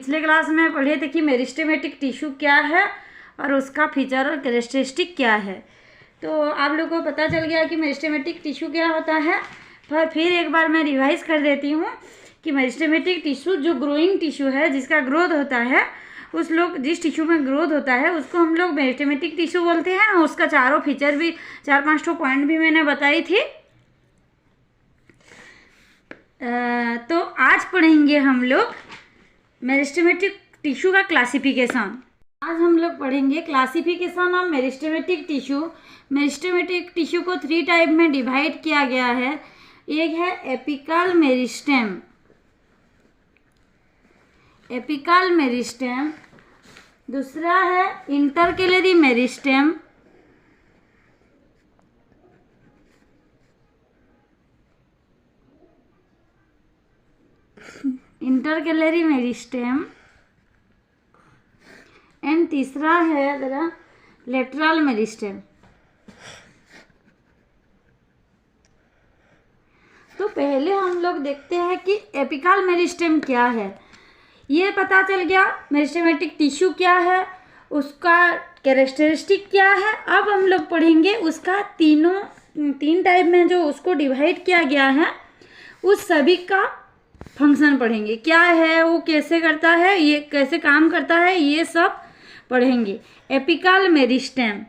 पिछले क्लास में पढ़े थे कि मेरिस्टेमेटिक टिश्यू क्या है और उसका फीचर और कैरेक्टरिस्टिक क्या है। तो आप लोगों को पता चल गया कि मेरिस्टेमेटिक टिश्यू क्या होता है। पर फिर एक बार मैं रिवाइज कर देती हूँ कि मेरिस्टेमेटिक टिश्यू जो ग्रोइंग टिश्यू है, जिसका ग्रोथ होता है, जिस टिश्यू में ग्रोथ होता है उसको हम लोग मेरिस्टेमेटिक टिश्यू बोलते हैं। और उसका चारों फीचर भी, 4-5 पॉइंट भी मैंने बताई थी। तो आज पढ़ेंगे हम लोग मेरिस्टेमेटिक टिश्यू का क्लासिफिकेशन। आज हम लोग पढ़ेंगे classification of meristematic tissue. Meristematic tissue को 3 टाइप में डिवाइड किया गया है। एक है एपिकल मेरिस्टेम, एपिकल मेरिस्टेम। दूसरा है इंटरकेलरी मेरिस्टेम। इंटरकेलरी मेरिस्टेम एंड तीसरा है जरा लेटरल मेरिस्टेम। तो पहले हम लोग देखते हैं कि एपिकल मेरिस्टेम क्या है। ये पता चल गया मेरिस्टेमेटिक टिश्यू क्या है, उसका कैरेक्टरिस्टिक क्या है। अब हम लोग पढ़ेंगे उसका 3 टाइप में जो उसको डिवाइड किया गया है, उस सभी का फंक्शन पढ़ेंगे। क्या है वो, कैसे करता है, ये कैसे काम करता है, ये सब पढ़ेंगे। एपिकल मेरिस्टेम,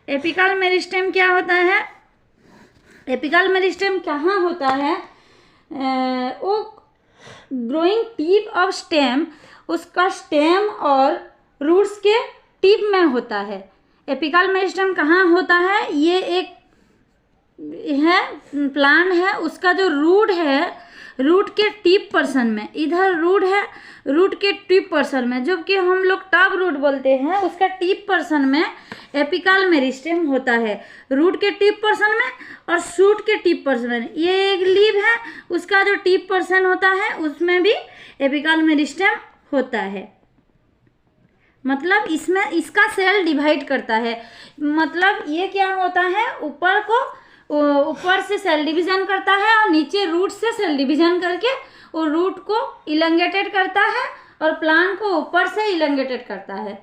एपिकल मेरिस्टेम क्या होता है? एपिकल मेरिस्टेम कहाँ होता है? वो ग्रोइंग टिप ऑफ स्टेम, उसका स्टेम और रूट्स के टिप में होता है। एपिकल मेरिस्टेम कहाँ होता है? ये एक है प्लांट है, उसका जो रूट है, रूट के टिप पर्सन में, इधर रूट है, रूट के टिप पर्सन में, जो कि हम लोग टॉप रूट बोलते हैं, उसका टिप पर्सन में एपिकल मेरिस्टेम होता है। रूट के टिप पर्सन में और शूट के टिप पर्सन में, ये एक लीव है, उसका जो टिप पर्सन होता है उसमें भी एपिकल मेरिस्टेम होता है। मतलब इसमें इसका सेल डिवाइड करता है। मतलब ये क्या होता है, ऊपर से सेल डिवीजन करता है और नीचे रूट से सेल डिवीजन करके और रूट को इलंगेटेड करता है और प्लांट को ऊपर से इलंगेटेड करता है।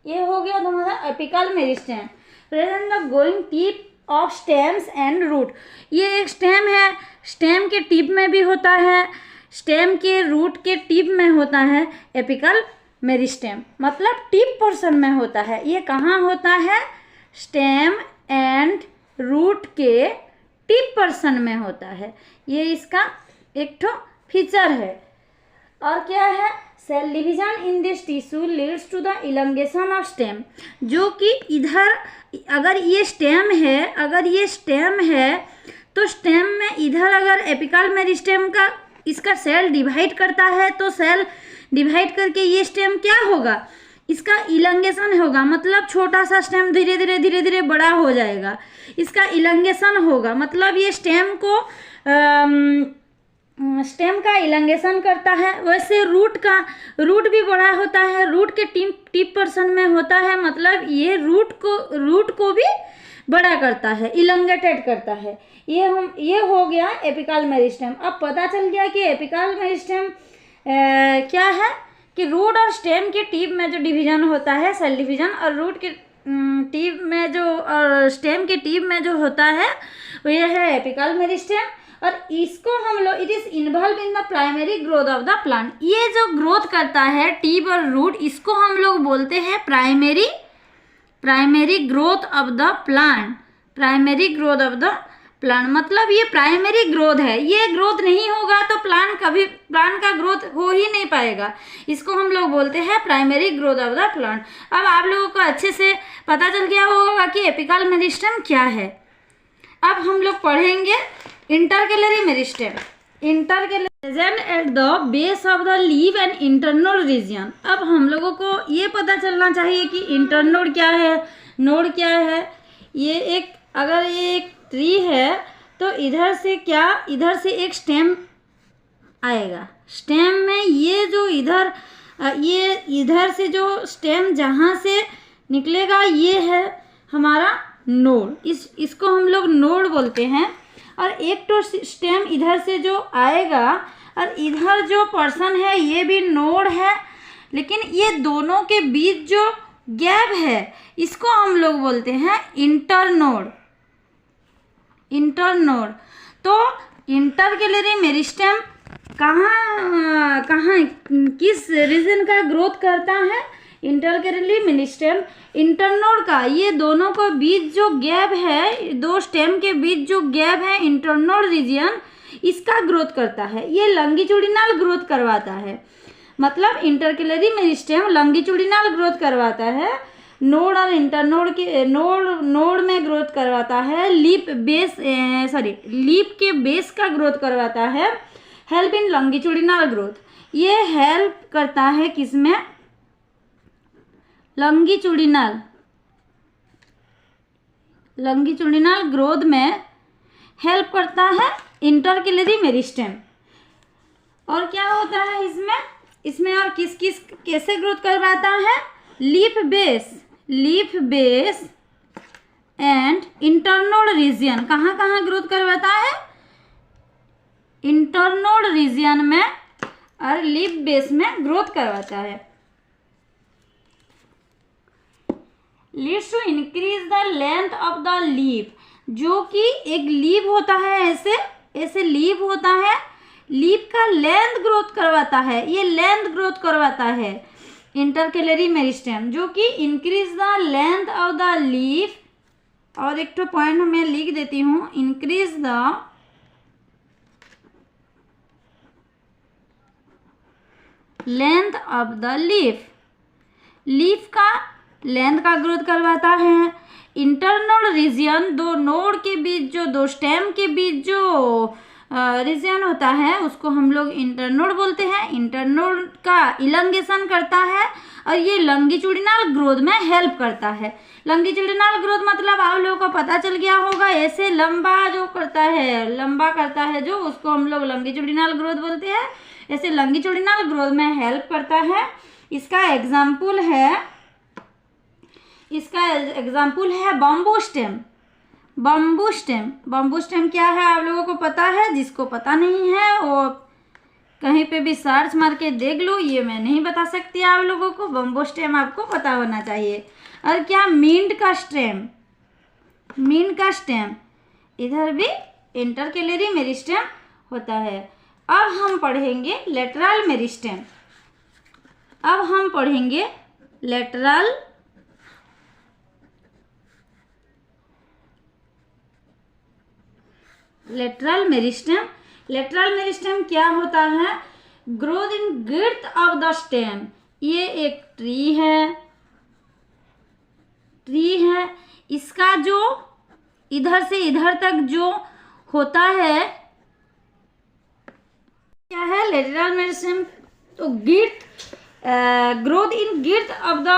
ये हो गया तुम्हारा apical meristem. Present the going tip of stems and root. ये एक स्टेम है, स्टेम के टिप में भी होता है, स्टेम के रूट के टिप में होता है एपिकल मेरिस्टेम। मतलब टिप पोर्शन में होता है। ये कहाँ होता है? स्टेम एंड रूट के टिप पोर्शन में होता है। ये इसका एक ठो फीचर है। और क्या है? Cell division in this tissue leads to the elongation of stem. जो कि इधर अगर ये स्टेम है, तो स्टेम में इधर अगर एपिकल मेरिस्टेम का इसका सेल डिवाइड करता है, तो सेल डिवाइड करके ये स्टेम क्या होगा? इसका इलंगेशन होगा। मतलब छोटा सा स्टेम धीरे धीरे बड़ा हो जाएगा, इसका इलंगेशन होगा। मतलब ये स्टेम का इलंगेशन करता है। वैसे रूट भी बड़ा होता है, रूट के टिप पर्सन में होता है। मतलब ये रूट को भी बड़ा करता है, इलंगेटेड करता है। ये हो गया एपिकल मेरिस्टेम। अब पता चल गया कि एपिकल मेरिस्टेम क्या है, कि रूट और स्टेम के टिप में जो डिवीजन होता है, सेल डिवीजन, और रूट के टिप में जो और स्टेम के टिप में जो होता है, वो ये है एपिकल मेरिस्टेम। और इसको हम लोग, it is involve in the primary growth of the plant. ये जो ग्रोथ करता है टिप और रूट, इसको हम लोग बोलते हैं primary growth of the plant. Primary growth of the plant मतलब ये प्राइमरी ग्रोथ है। ये ग्रोथ नहीं होगा तो प्लांट का ग्रोथ हो ही नहीं पाएगा। इसको हम लोग बोलते हैं primary growth of the plant. अब आप लोगों को अच्छे से पता चल गया होगा कि एपिकल मेरिस्टेम क्या है। अब हम लोग पढ़ेंगे intercalary meristem. Intercalary present at the base of the leaf and internode region. अब हम लोगों को ये पता चलना चाहिए कि इंटरनोड क्या है, नोड क्या है। अगर ये एक ट्री है तो इधर से एक स्टेम आएगा। स्टेम में ये इधर से जो स्टेम जहाँ से निकलेगा, ये है हमारा नोड। इसको हम लोग नोड बोलते हैं। और एक तो स्टेम इधर से जो आएगा और इधर जो पर्सन है ये भी नोड है, लेकिन ये दोनों के बीच जो गैप है इसको हम लोग बोलते हैं इंटरनोड। इंटरनोड। तो इंटरकेलरी मेरिस्टेम कहाँ किस रीजन का ग्रोथ करता है? इंटरकेलरी मेरिस्टेम इंटरनोड का, ये दोनों के बीच जो गैप है, दो स्टेम के बीच जो गैप है इंटरनोड रीजन, इसका ग्रोथ करता है। ये लॉन्गिट्यूडिनल ग्रोथ करवाता है, मतलब इंटरकेलरी मेरिस्टेम लॉन्गिट्यूडिनल ग्रोथ करवाता है, नोड और इंटरनोड के नोड में ग्रोथ करवाता है, लीफ के बेस का ग्रोथ करवाता है, हेल्प इन लॉन्गिट्यूडिनल ग्रोथ। ये हेल्प करता है किसमें? लॉन्गिट्यूडिनल ग्रोथ में हेल्प करता है इंटरकेलरी मेरिस्टेम। और क्या होता है इसमें और किस कैसे ग्रोथ करवाता है? Leaf base and internode region. कहाँ कहाँ ग्रोथ करवाता है? इंटरनोड रीजन में और लीफ बेस में ग्रोथ करवाता है। Leads to increase the length of the leaf, जो कि एक लीफ होता है, ऐसे लीफ होता है, लीफ का लेंथ ग्रोथ करवाता है, ये लेंथ ग्रोथ करवाता है इंटरकेलरी मेरिस्टेम, जो कि increase the length of the leaf. और एक तो पॉइंट मैं लिख देती हूँ, increase the length of the leaf का लेंथ का ग्रोथ करवाता है। इंटरनोड रीजन, दो नोड के बीच जो, दो स्टेम के बीच जो रीजन होता है उसको हम लोग इंटरनोड बोलते हैं। इंटरनोड का इलंगेशन करता है और ये लॉन्गिट्यूडिनल ग्रोथ में हेल्प करता है। लॉन्गिट्यूडिनल ग्रोथ मतलब आप लोगों को पता चल गया होगा, ऐसे लंबा करता है जो, उसको हम लोग लॉन्गिट्यूडिनल ग्रोथ बोलते हैं। ऐसे लॉन्गिट्यूडिनल ग्रोथ में हेल्प करता है। इसका एग्जाम्पल है बम्बू स्टेम क्या है आप लोगों को पता है? जिसको पता नहीं है वो कहीं पे भी सर्च मार के देख लो, ये मैं नहीं बता सकती आप लोगों को। बम्बू स्टेम आपको पता होना चाहिए। और क्या? मिंट का स्टेम, इधर भी इंटरकेलरी मेरिस्टेम होता है। अब हम पढ़ेंगे लेटरल मेरिस्टेम। लेटरल मेरिस्टेम क्या होता है? Growth in girth of the stem. ये एक ट्री है, इसका जो इधर से इधर तक जो होता है क्या है? Lateral meristem. तो growth in girth of the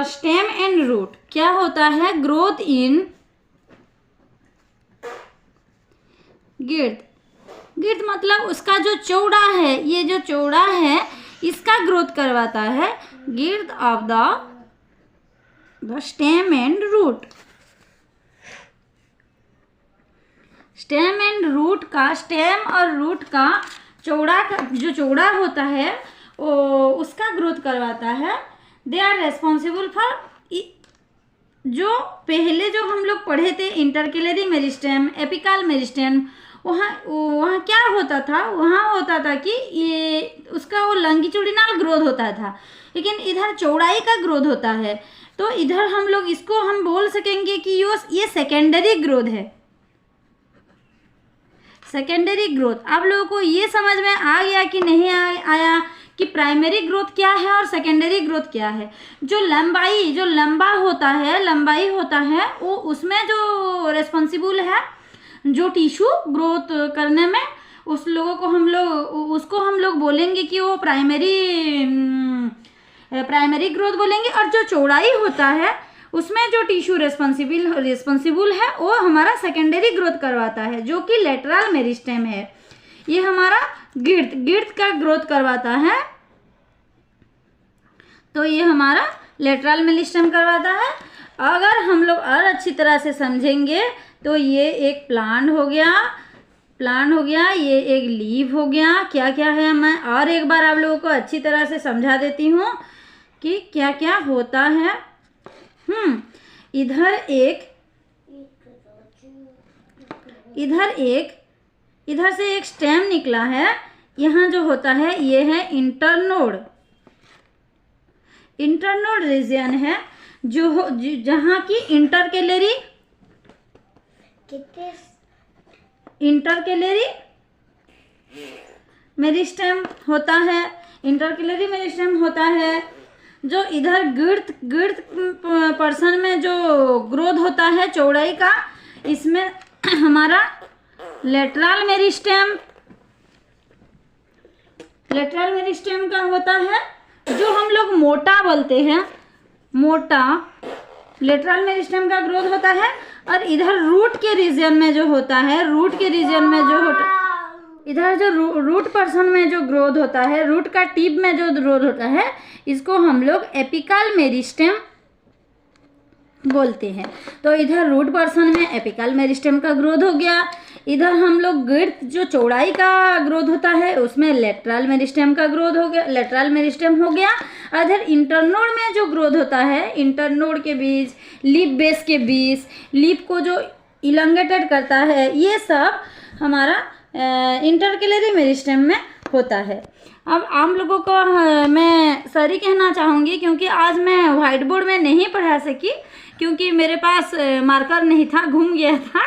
stem and root क्या होता है? ग्रोथ इन गिर्थ मतलब उसका जो चौड़ा है, ये जो चौड़ा है इसका ग्रोथ करवाता है girth of the stem and root. Stem और रूट का जो चौड़ा होता है उसका ग्रोथ करवाता है। दे आर रेस्पॉन्सिबल फॉर, जो पहले जो हम लोग पढ़े थे इंटरकेलरी मेरिस्टेम, एपिकल मेरिस्टेम, वहाँ क्या होता था? वहाँ होता था कि ये उसका वो लॉन्गिट्यूडिनल ग्रोथ होता था, लेकिन इधर चौड़ाई का ग्रोथ होता है। तो इधर हम लोग इसको हम बोल सकेंगे कि ये सेकेंडरी ग्रोथ है। सेकेंडरी ग्रोथ आप लोगों को ये समझ में आ गया कि नहीं आया कि प्राइमरी ग्रोथ क्या है और सेकेंडरी ग्रोथ क्या है? जो लंबा होता है वो उसमें जो रेस्पॉन्सिबल है, जो टिश्यू ग्रोथ करने में, उसको हम लोग बोलेंगे कि वो प्राइमरी ग्रोथ बोलेंगे। और जो चौड़ाई होता है उसमें जो टिश्यू रिस्पॉन्सिबल है वो हमारा सेकेंडरी ग्रोथ करवाता है, जो कि लेटरल मेरिस्टेम है। ये हमारा गिर्थ का ग्रोथ करवाता है, तो ये हमारा लेटरल मेरिस्टेम करवाता है। अगर हम लोग और अच्छी तरह से समझेंगे तो ये एक प्लांट हो गया, प्लांट हो गया, ये एक लीफ हो गया। क्या क्या है मैं और एक बार आप लोगों को अच्छी तरह से समझा देती हूँ कि क्या क्या होता है। इधर से एक स्टेम निकला है। यहाँ जो होता है ये है इंटरनोड। इंटरनोड रीजन है जहाँ की इंटरकेलरी मेरिस्टेम होता है। इंटरकेलरी मेरिस्टेम होता है जो इधर गिर्द पर्सन में जो ग्रोथ होता है चौड़ाई का, इसमें हमारा लेटरल मेरिस्टेम का होता है, जो हम लोग मोटा बोलते हैं। मोटा लेटरल मेरिस्टेम का ग्रोथ होता है। और इधर रूट के रीजन में जो होता है, इधर जो रूट पर्सन में जो ग्रोथ होता है, रूट का टिप में जो ग्रोथ होता है, इसको हम लोग एपिकल मेरिस्टेम बोलते हैं। तो इधर रूट पर्सन में एपिकल मेरिस्टेम का ग्रोथ हो गया। इधर हम लोग गिर्द जो चौड़ाई का ग्रोथ होता है उसमें लेटरल मेरिस्टेम का ग्रोथ हो गया, लेटरल मेरिस्टेम हो गया। इधर इंटरनोड में जो ग्रोथ होता है, इंटरनोड के बीच, लीफ बेस के बीच, लीफ को जो इलंगेटेड करता है, ये सब हमारा इंटरकेलरी मेरिस्टेम में होता है। अब आप लोगों को मैं सॉरी कहना चाहूँगी क्योंकि आज मैं व्हाइट बोर्ड में नहीं पढ़ा सकी, क्योंकि मेरे पास मार्कर नहीं था, घूम गया था।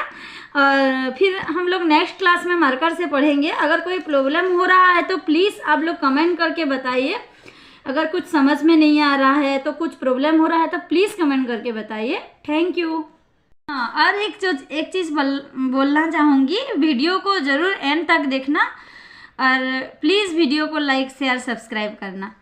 और फिर हम लोग नेक्स्ट क्लास में मार्कर से पढ़ेंगे। अगर कोई प्रॉब्लम हो रहा है तो प्लीज़ आप लोग कमेंट करके बताइए। अगर कुछ समझ में नहीं आ रहा है तो कुछ प्रॉब्लम हो रहा है तो प्लीज़ कमेंट करके बताइए। Thank you. हाँ, और एक चीज़ बोलना चाहूँगी, वीडियो को ज़रूर एंड तक देखना और प्लीज़ वीडियो को लाइक शेयर सब्सक्राइब करना।